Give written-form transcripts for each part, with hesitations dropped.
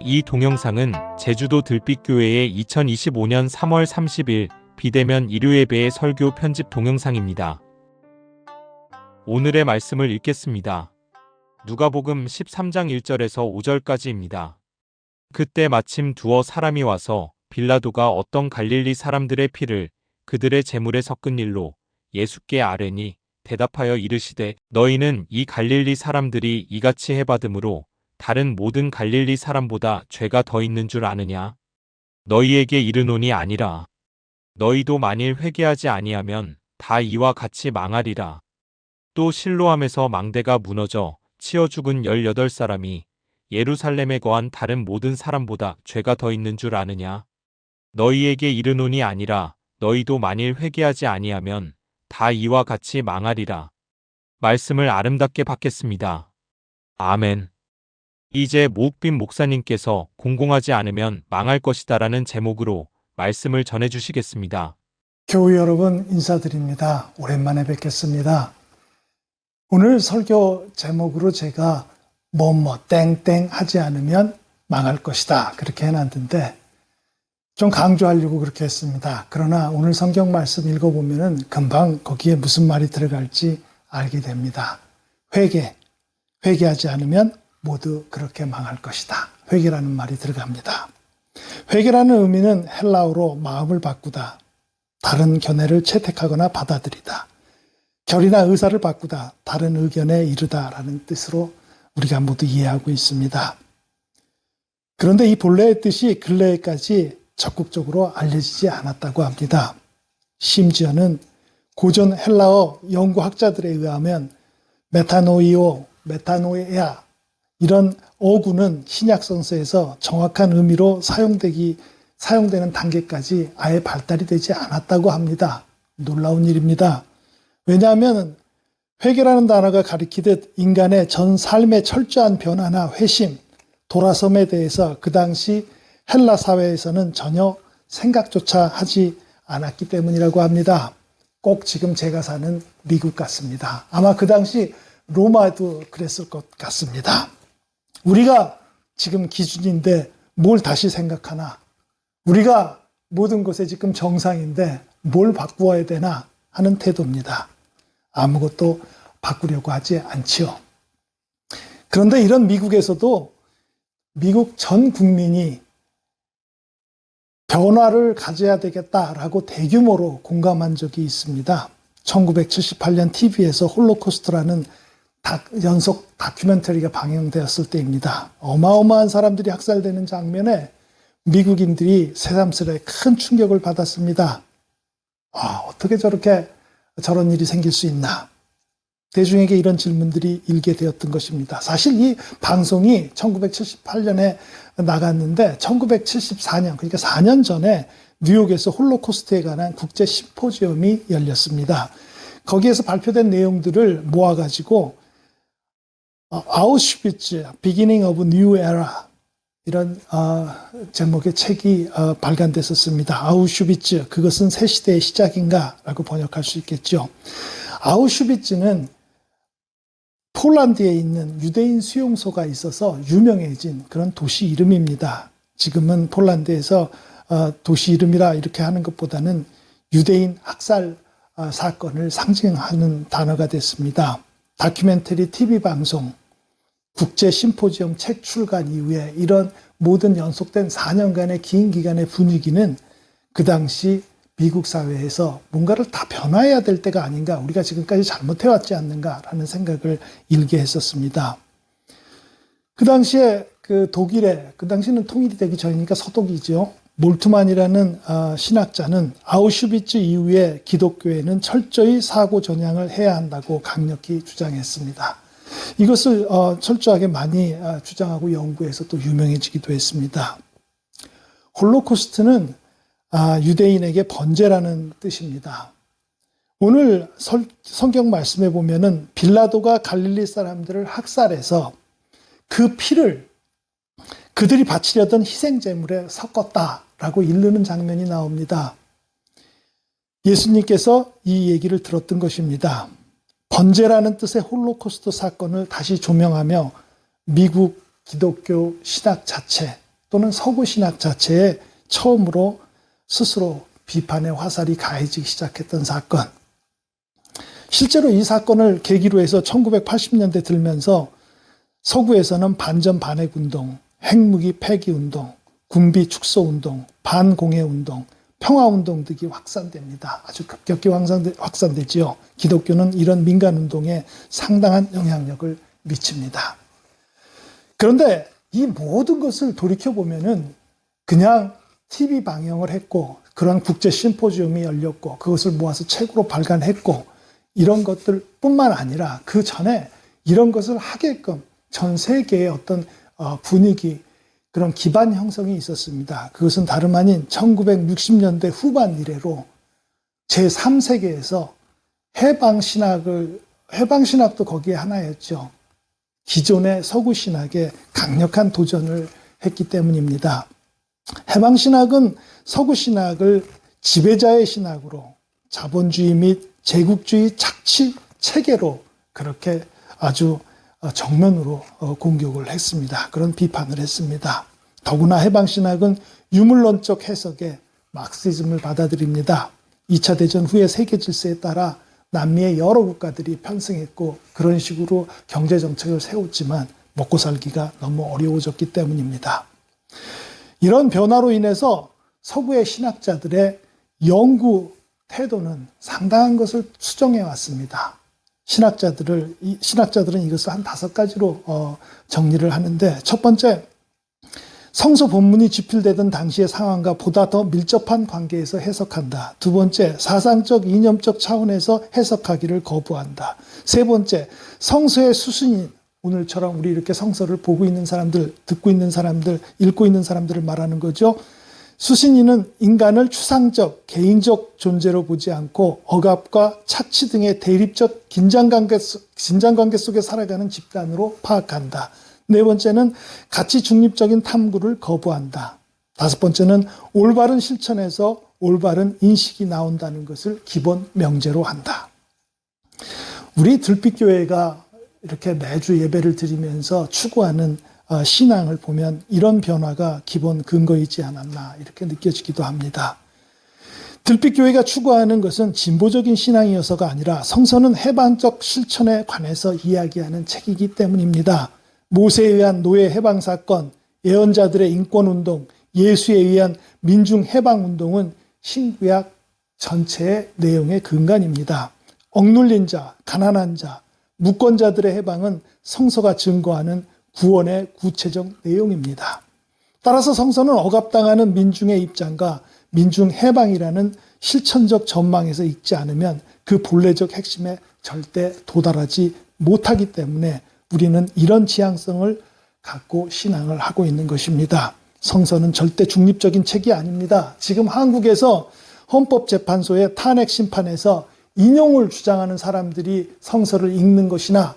이 동영상은 제주도 들빛교회의 2025년 3월 30일 비대면 일요예배의 설교 편집 동영상입니다. 오늘의 말씀을 읽겠습니다. 누가복음 13장 1절에서 5절까지입니다. 그때 마침 두어 사람이 와서 빌라도가 어떤 갈릴리 사람들의 피를 그들의 제물에 섞은 일로 예수께 아뢰니 대답하여 이르시되 너희는 이 갈릴리 사람들이 이같이 해받음으로 다른 모든 갈릴리 사람보다 죄가 더 있는 줄 아느냐? 너희에게 이르노니 아니라. 너희도 만일 회개하지 아니하면 다 이와 같이 망하리라. 또 실로암에서 망대가 무너져 치어 죽은 18사람이 예루살렘에 거한 다른 모든 사람보다 죄가 더 있는 줄 아느냐? 너희에게 이르노니 아니라. 너희도 만일 회개하지 아니하면 다 이와 같이 망하리라. 말씀을 아름답게 받겠습니다. 아멘. 이제 모욱빈 목사님께서 공공하지 않으면 망할 것이다라는 제목으로 말씀을 전해주시겠습니다. 교우 여러분 인사드립니다. 오랜만에 뵙겠습니다. 오늘 설교 제목으로 제가 땡땡 하지 않으면 망할 것이다 그렇게 해놨는데 좀 강조하려고 그렇게 했습니다. 그러나 오늘 성경 말씀 읽어보면 금방 거기에 무슨 말이 들어갈지 알게 됩니다. 회개하지 않으면 모두 그렇게 망할 것이다. 회개라는 말이 들어갑니다. 회개라는 의미는 헬라어로 마음을 바꾸다, 다른 견해를 채택하거나 받아들이다, 결이나 의사를 바꾸다, 다른 의견에 이르다라는 뜻으로 우리가 모두 이해하고 있습니다. 그런데 이 본래의 뜻이 근래에까지 적극적으로 알려지지 않았다고 합니다. 심지어는 고전 헬라어 연구학자들에 의하면 메타노이아 이런 어구는 신약 성서에서 정확한 의미로 사용되는 단계까지 아예 발달이 되지 않았다고 합니다. 놀라운 일입니다. 왜냐하면 회개라는 단어가 가리키듯 인간의 전 삶의 철저한 변화나 회심, 돌아섬에 대해서 그 당시 헬라 사회에서는 전혀 생각조차 하지 않았기 때문이라고 합니다. 꼭 지금 제가 사는 미국 같습니다. 아마 그 당시 로마도 그랬을 것 같습니다. 우리가 지금 기준인데 뭘 다시 생각하나? 우리가 모든 것에 지금 정상인데 뭘 바꾸어야 되나 하는 태도입니다. 아무것도 바꾸려고 하지 않지요. 그런데 이런 미국에서도 미국 전 국민이 변화를 가져야 되겠다라고 대규모로 공감한 적이 있습니다. 1978년 TV에서 홀로코스트라는 연속 다큐멘터리가 방영되었을 때입니다. 어마어마한 사람들이 학살되는 장면에 미국인들이 새삼스레 큰 충격을 받았습니다. 어떻게 저런 일이 생길 수 있나? 대중에게 이런 질문들이 일게 되었던 것입니다. 사실 이 방송이 1978년에 나갔는데 1974년, 그러니까 4년 전에 뉴욕에서 홀로코스트에 관한 국제 심포지엄이 열렸습니다. 거기에서 발표된 내용들을 모아가지고 아우슈비츠, Beginning of New Era 이런 제목의 책이 발간됐었습니다. 아우슈비츠, 그것은 새 시대의 시작인가? 라고 번역할 수 있겠죠. 아우슈비츠는 폴란드에 있는 유대인 수용소가 있어서 유명해진 그런 도시 이름입니다. 지금은 폴란드에서 도시 이름이라 이렇게 하는 것보다는 유대인 학살 사건을 상징하는 단어가 됐습니다. 다큐멘터리 TV 방송, 국제 심포지엄 책 출간 이후에 이런 모든 연속된 4년간의 긴 기간의 분위기는 그 당시 미국 사회에서 뭔가를 다 변화해야 될 때가 아닌가, 우리가 지금까지 잘못해왔지 않는가라는 생각을 일게 했었습니다. 그 당시에 독일에, 그 당시는 통일이 되기 전이니까 서독이죠. 몰트만이라는 신학자는 아우슈비츠 이후에 기독교회는 철저히 사고 전향을 해야 한다고 강력히 주장했습니다. 이것을 철저하게 많이 주장하고 연구해서 또 유명해지기도 했습니다. 홀로코스트는 유대인에게 번제라는 뜻입니다. 오늘 성경 말씀에 보면은 빌라도가 갈릴리 사람들을 학살해서 그 피를 그들이 바치려던 희생제물에 섞었다라고 이르는 장면이 나옵니다. 예수님께서 이 얘기를 들었던 것입니다. 번제라는 뜻의 홀로코스트 사건을 다시 조명하며 미국 기독교 신학 자체, 또는 서구 신학 자체에 처음으로 스스로 비판의 화살이 가해지기 시작했던 사건. 실제로 이 사건을 계기로 해서 1980년대 들면서 서구에서는 반전 반핵 운동, 핵무기 폐기 운동, 군비 축소 운동, 반공해 운동, 평화 운동 등이 확산됩니다. 아주 급격히 확산되지요. 기독교는 이런 민간 운동에 상당한 영향력을 미칩니다. 그런데 이 모든 것을 돌이켜보면은 그냥 TV 방영을 했고 그런 국제 심포지움이 열렸고 그것을 모아서 책으로 발간했고 이런 것들 뿐만 아니라 그 전에 이런 것을 하게끔 전 세계의 어떤 분위기, 그런 기반 형성이 있었습니다. 그것은 다름 아닌 1960년대 후반 이래로 제3세계에서 해방신학도 거기에 하나였죠. 기존의 서구신학에 강력한 도전을 했기 때문입니다. 해방신학은 서구신학을 지배자의 신학으로 자본주의 및 제국주의 착취 체계로 그렇게 아주 정면으로 공격을 했습니다. 그런 비판을 했습니다. 더구나 해방신학은 유물론적 해석에 막시즘을 받아들입니다. 2차 대전 후의 세계 질서에 따라 남미의 여러 국가들이 편승했고 그런 식으로 경제정책을 세웠지만 먹고 살기가 너무 어려워졌기 때문입니다. 이런 변화로 인해서 서구의 신학자들의 연구 태도는 상당한 것을 수정해 왔습니다. 신학자들은 이것을 한 5가지로 정리를 하는데, 첫 번째, 성서 본문이 집필되던 당시의 상황과 보다 더 밀접한 관계에서 해석한다. 두 번째, 사상적, 이념적 차원에서 해석하기를 거부한다. 세 번째, 성서의 수신인, 오늘처럼 우리 이렇게 성서를 보고 있는 사람들, 듣고 있는 사람들, 읽고 있는 사람들을 말하는 거죠. 수신인은 인간을 추상적, 개인적 존재로 보지 않고 억압과 착취 등의 대립적 긴장관계 속에 살아가는 집단으로 파악한다. 네 번째는 가치 중립적인 탐구를 거부한다. 다섯 번째는 올바른 실천에서 올바른 인식이 나온다는 것을 기본 명제로 한다. 우리 들빛교회가 이렇게 매주 예배를 드리면서 추구하는 신앙을 보면 이런 변화가 기본 근거이지 않았나 이렇게 느껴지기도 합니다. 들빛교회가 추구하는 것은 진보적인 신앙이어서가 아니라 성서는 해방적 실천에 관해서 이야기하는 책이기 때문입니다. 모세에 의한 노예 해방 사건, 예언자들의 인권운동, 예수에 의한 민중 해방운동은 신구약 전체의 내용의 근간입니다. 억눌린 자, 가난한 자, 무권자들의 해방은 성서가 증거하는 구원의 구체적 내용입니다. 따라서 성서는 억압당하는 민중의 입장과 민중 해방이라는 실천적 전망에서 읽지 않으면 그 본래적 핵심에 절대 도달하지 못하기 때문에 우리는 이런 지향성을 갖고 신앙을 하고 있는 것입니다. 성서는 절대 중립적인 책이 아닙니다. 지금 한국에서 헌법재판소의 탄핵 심판에서 인용을 주장하는 사람들이 성서를 읽는 것이나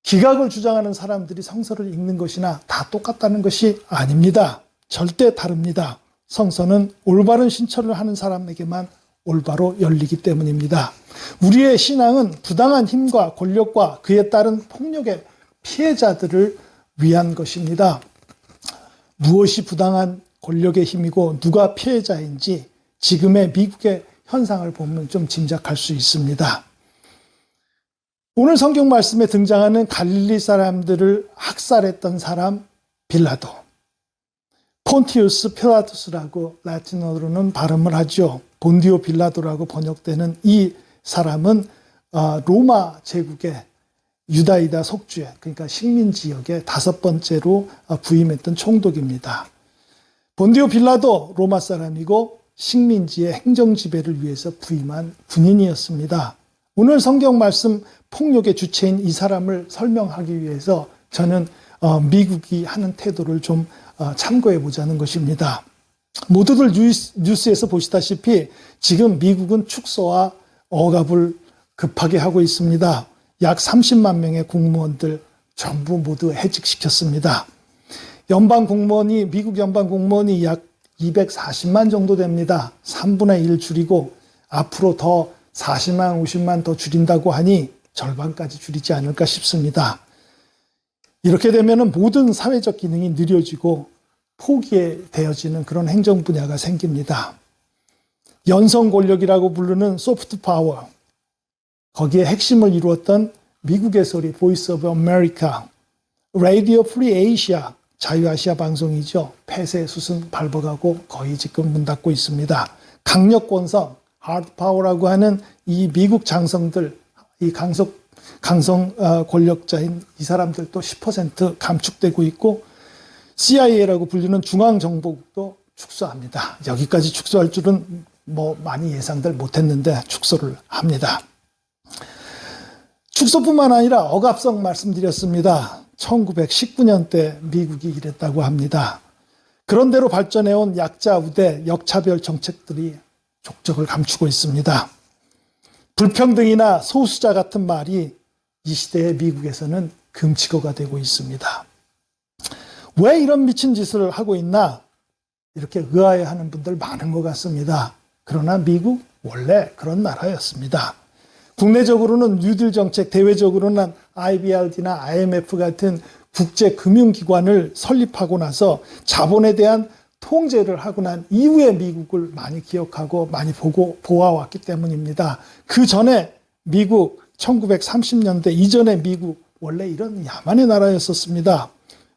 기각을 주장하는 사람들이 성서를 읽는 것이나 다 똑같다는 것이 아닙니다. 절대 다릅니다. 성서는 올바른 신천을 하는 사람에게만 올바로 열리기 때문입니다. 우리의 신앙은 부당한 힘과 권력과 그에 따른 폭력의 피해자들을 위한 것입니다. 무엇이 부당한 권력의 힘이고 누가 피해자인지 지금의 미국의 현상을 보면 좀 짐작할 수 있습니다. 오늘 성경 말씀에 등장하는 갈릴리 사람들을 학살했던 사람 빌라도, 폰티우스 필라투스라고 라틴어로는 발음을 하죠. 본디오 빌라도라고 번역되는 이 사람은 로마 제국의 유다이다 속주에, 그러니까 식민 지역의 5번째로 부임했던 총독입니다. 본디오 빌라도 로마 사람이고 식민지의 행정 지배를 위해서 부임한 군인이었습니다. 오늘 성경 말씀 폭력의 주체인 이 사람을 설명하기 위해서 저는 미국이 하는 태도를 좀 참고해 보자는 것입니다. 모두들 뉴스에서 보시다시피 지금 미국은 축소와 억압을 급하게 하고 있습니다. 약 30만 명의 공무원들 전부 모두 해직시켰습니다. 미국 연방 공무원이 약 240만 정도 됩니다. 3분의 1 줄이고 앞으로 더 40만, 50만 더 줄인다고 하니 절반까지 줄이지 않을까 싶습니다. 이렇게 되면 모든 사회적 기능이 느려지고 포기되어지는 그런 행정 분야가 생깁니다. 연성 권력이라고 부르는 소프트 파워, 거기에 핵심을 이루었던 미국의 소리, 보이스 오브 아메리카, 라디오 프리 에이시아, 자유아시아 방송이죠. 폐쇄 수순 밟아가고 거의 지금 문 닫고 있습니다. 강력 권성, 하드 파워라고 하는 이 미국 장성들, 이 강성 권력자인 이 사람들도 10% 감축되고 있고, CIA라고 불리는 중앙정보국도 축소합니다. 여기까지 축소할 줄은 많이 예상들 못했는데 축소를 합니다. 축소뿐만 아니라 억압성 말씀드렸습니다. 1919년 때 미국이 이랬다고 합니다. 그런대로 발전해온 약자 우대, 역차별 정책들이 족적을 감추고 있습니다. 불평등이나 소수자 같은 말이 이 시대의 미국에서는 금지어가 되고 있습니다. 왜 이런 미친 짓을 하고 있나? 이렇게 의아해하는 분들 많은 것 같습니다. 그러나 미국 원래 그런 나라였습니다. 국내적으로는 뉴딜 정책, 대외적으로는 IBRD나 IMF 같은 국제금융기관을 설립하고 나서 자본에 대한 통제를 하고 난 이후에 미국을 많이 기억하고 많이 보아왔기 때문입니다. 그 전에 미국 1930년대 이전의 미국 원래 이런 야만의 나라였었습니다.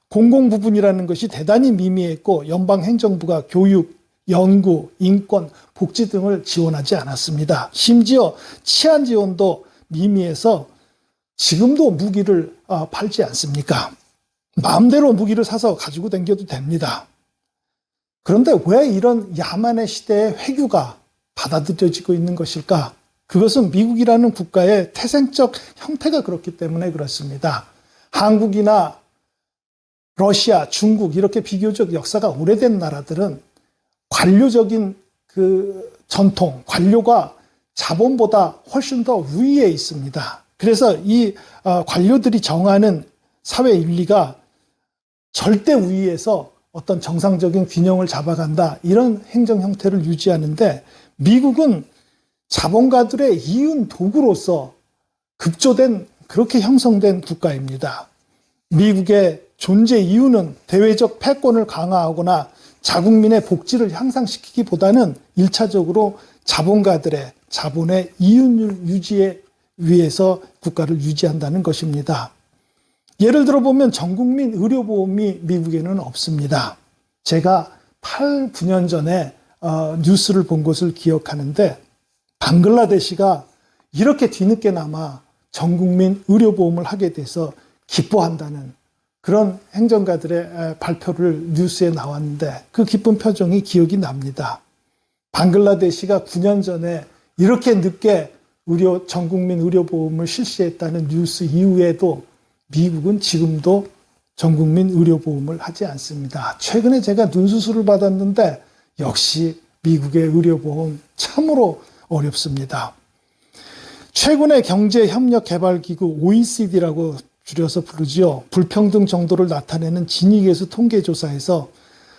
공공부분이라는 것이 대단히 미미했고 연방행정부가 교육, 연구, 인권, 복지 등을 지원하지 않았습니다. 심지어 치안 지원도 미미해서 지금도 무기를 팔지 않습니까? 마음대로 무기를 사서 가지고 다녀도 됩니다. 그런데 왜 이런 야만의 시대의 회규가 받아들여지고 있는 것일까? 그것은 미국이라는 국가의 태생적 형태가 그렇기 때문에 그렇습니다. 한국이나 러시아, 중국 이렇게 비교적 역사가 오래된 나라들은 관료적인 그 전통, 관료가 자본보다 훨씬 더 위에 있습니다. 그래서 이 관료들이 정하는 사회 윤리가 절대 위에서 어떤 정상적인 균형을 잡아간다, 이런 행정 형태를 유지하는데, 미국은 자본가들의 이윤 도구로서 급조된, 그렇게 형성된 국가입니다. 미국의 존재 이유는 대외적 패권을 강화하거나 자국민의 복지를 향상시키기보다는 1차적으로 자본가들의 자본의 이윤 유지에 위해서 국가를 유지한다는 것입니다. 예를 들어 보면 전국민 의료보험이 미국에는 없습니다. 제가 8, 9년 전에 뉴스를 본 것을 기억하는데, 방글라데시가 이렇게 뒤늦게나마 전국민 의료보험을 하게 돼서 기뻐한다는 그런 행정가들의 발표를 뉴스에 나왔는데, 그 기쁜 표정이 기억이 납니다. 방글라데시가 9년 전에 이렇게 늦게 전국민 의료보험을 실시했다는 뉴스 이후에도 미국은 지금도 전국민 의료보험을 하지 않습니다. 최근에 제가 눈수술을 받았는데 역시 미국의 의료보험 참으로 어렵습니다. 최근에 경제협력개발기구 OECD라고 줄여서 부르지요. 불평등 정도를 나타내는 진위계수 통계조사에서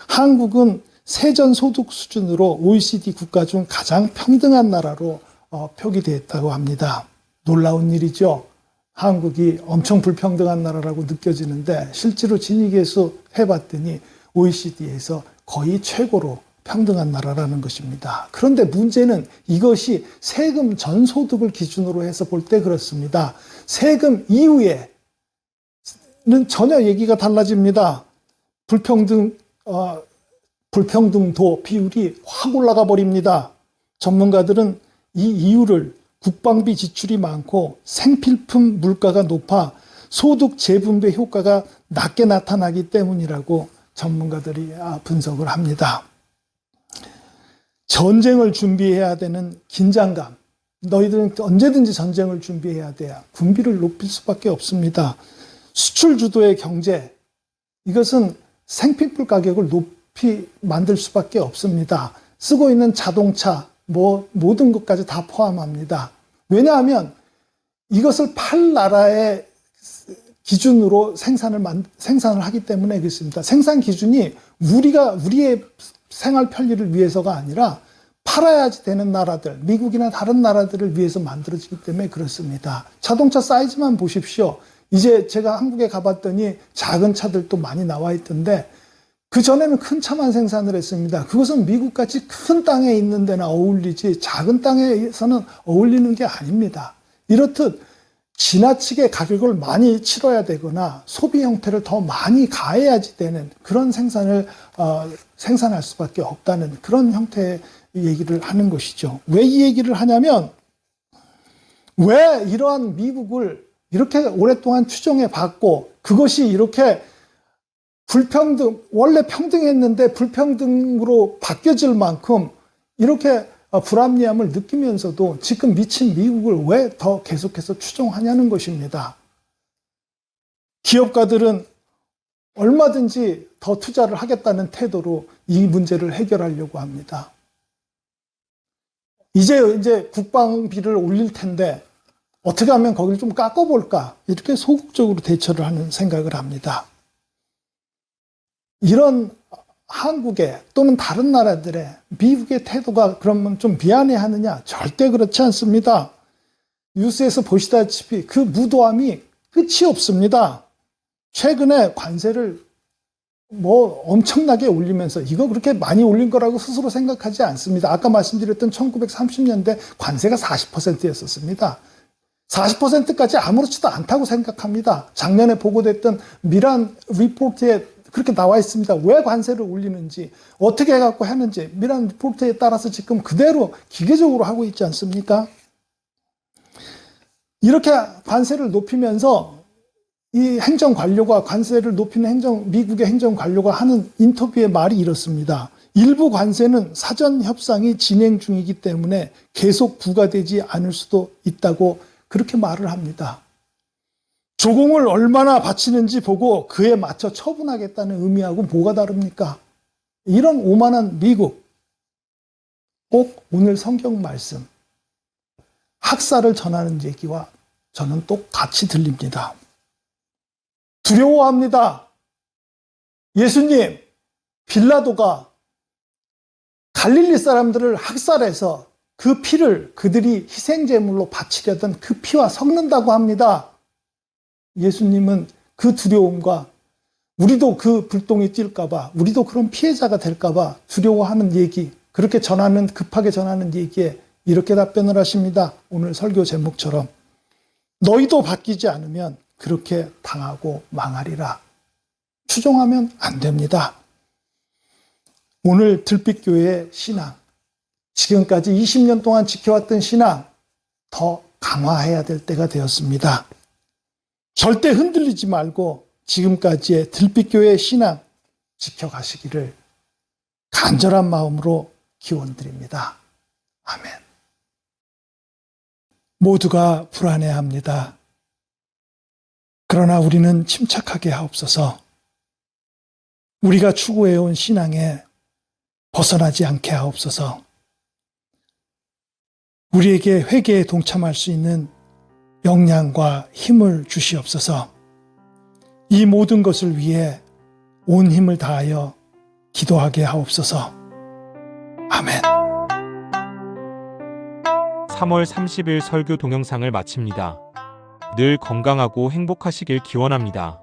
한국은 세전소득 수준으로 OECD 국가 중 가장 평등한 나라로 표기되었다고 합니다. 놀라운 일이죠. 한국이 엄청 불평등한 나라라고 느껴지는데 실제로 진위계수 해봤더니 OECD에서 거의 최고로 평등한 나라라는 것입니다. 그런데 문제는 이것이 세금 전 소득을 기준으로 해서 볼 때 그렇습니다. 세금 이후에는 전혀 얘기가 달라집니다. 불평등도 비율이 확 올라가 버립니다. 전문가들은 이 이유를 국방비 지출이 많고 생필품 물가가 높아 소득 재분배 효과가 낮게 나타나기 때문이라고 전문가들이 분석을 합니다. 전쟁을 준비해야 되는 긴장감, 너희들은 언제든지 전쟁을 준비해야 돼요. 군비를 높일 수밖에 없습니다. 수출 주도의 경제, 이것은 생필품 가격을 높이 만들 수밖에 없습니다. 쓰고 있는 자동차, 모든 것까지 다 포함합니다. 왜냐하면 이것을 팔 나라의 기준으로 생산을 하기 때문에 그렇습니다. 생산 기준이 우리의 생활 편리를 위해서가 아니라 팔아야지 되는 나라들, 미국이나 다른 나라들을 위해서 만들어지기 때문에 그렇습니다. 자동차 사이즈만 보십시오. 이제 제가 한국에 가봤더니 작은 차들도 많이 나와 있던데 그전에는 큰 차만 생산을 했습니다. 그것은 미국같이 큰 땅에 있는 데나 어울리지 작은 땅에서는 어울리는 게 아닙니다. 이렇듯 지나치게 가격을 많이 치러야 되거나 소비 형태를 더 많이 가해야지 되는 그런 생산할 수밖에 없다는 그런 형태의 얘기를 하는 것이죠. 왜 이 얘기를 하냐면, 왜 이러한 미국을 이렇게 오랫동안 추종해 봤고 그것이 이렇게 원래 평등했는데 불평등으로 바뀌어질 만큼 이렇게 불합리함을 느끼면서도 지금 미친 미국을 왜 더 계속해서 추종하냐는 것입니다. 기업가들은 얼마든지 더 투자를 하겠다는 태도로 이 문제를 해결하려고 합니다. 이제 국방비를 올릴 텐데 어떻게 하면 거기를 좀 깎아볼까? 이렇게 소극적으로 대처를 하는 생각을 합니다. 이런 한국의 또는 다른 나라들의 미국의 태도가 그러면 좀 미안해하느냐? 절대 그렇지 않습니다. 뉴스에서 보시다시피 그 무도함이 끝이 없습니다. 최근에 관세를 엄청나게 올리면서 이거 그렇게 많이 올린 거라고 스스로 생각하지 않습니다. 아까 말씀드렸던 1930년대 관세가 40%였었습니다. 40%까지 아무렇지도 않다고 생각합니다. 작년에 보고됐던 미란 리포트에 그렇게 나와 있습니다. 왜 관세를 올리는지, 어떻게 해갖고 하는지 미란 리포트에 따라서 지금 그대로 기계적으로 하고 있지 않습니까? 이렇게 관세를 높이면서 이 행정관료가 관세를 높이는 미국의 행정관료가 하는 인터뷰의 말이 이렇습니다. 일부 관세는 사전 협상이 진행 중이기 때문에 계속 부과되지 않을 수도 있다고 그렇게 말을 합니다. 조공을 얼마나 바치는지 보고 그에 맞춰 처분하겠다는 의미하고 뭐가 다릅니까? 이런 오만한 미국, 꼭 오늘 성경 말씀, 학살을 전하는 얘기와 저는 똑같이 들립니다. 두려워합니다. 예수님, 빌라도가 갈릴리 사람들을 학살해서 그 피를 그들이 희생제물로 바치려던 그 피와 섞는다고 합니다. 예수님은 그 두려움과 우리도 그 불똥이 뛸까봐, 우리도 그런 피해자가 될까봐 두려워하는 얘기, 그렇게 급하게 전하는 얘기에 이렇게 답변을 하십니다. 오늘 설교 제목처럼. 너희도 바뀌지 않으면 그렇게 당하고 망하리라. 추종하면 안 됩니다. 오늘 들빛교회의 신앙, 지금까지 20년 동안 지켜왔던 신앙, 더 강화해야 될 때가 되었습니다. 절대 흔들리지 말고 지금까지의 들빛교회의 신앙 지켜가시기를 간절한 마음으로 기원드립니다. 아멘. 모두가 불안해합니다. 그러나 우리는 침착하게 하옵소서. 우리가 추구해온 신앙에 벗어나지 않게 하옵소서. 우리에게 회개에 동참할 수 있는 역량과 힘을 주시옵소서. 이 모든 것을 위해 온 힘을 다하여 기도하게 하옵소서. 아멘. 3월 30일 설교 동영상을 마칩니다. 늘 건강하고 행복하시길 기원합니다.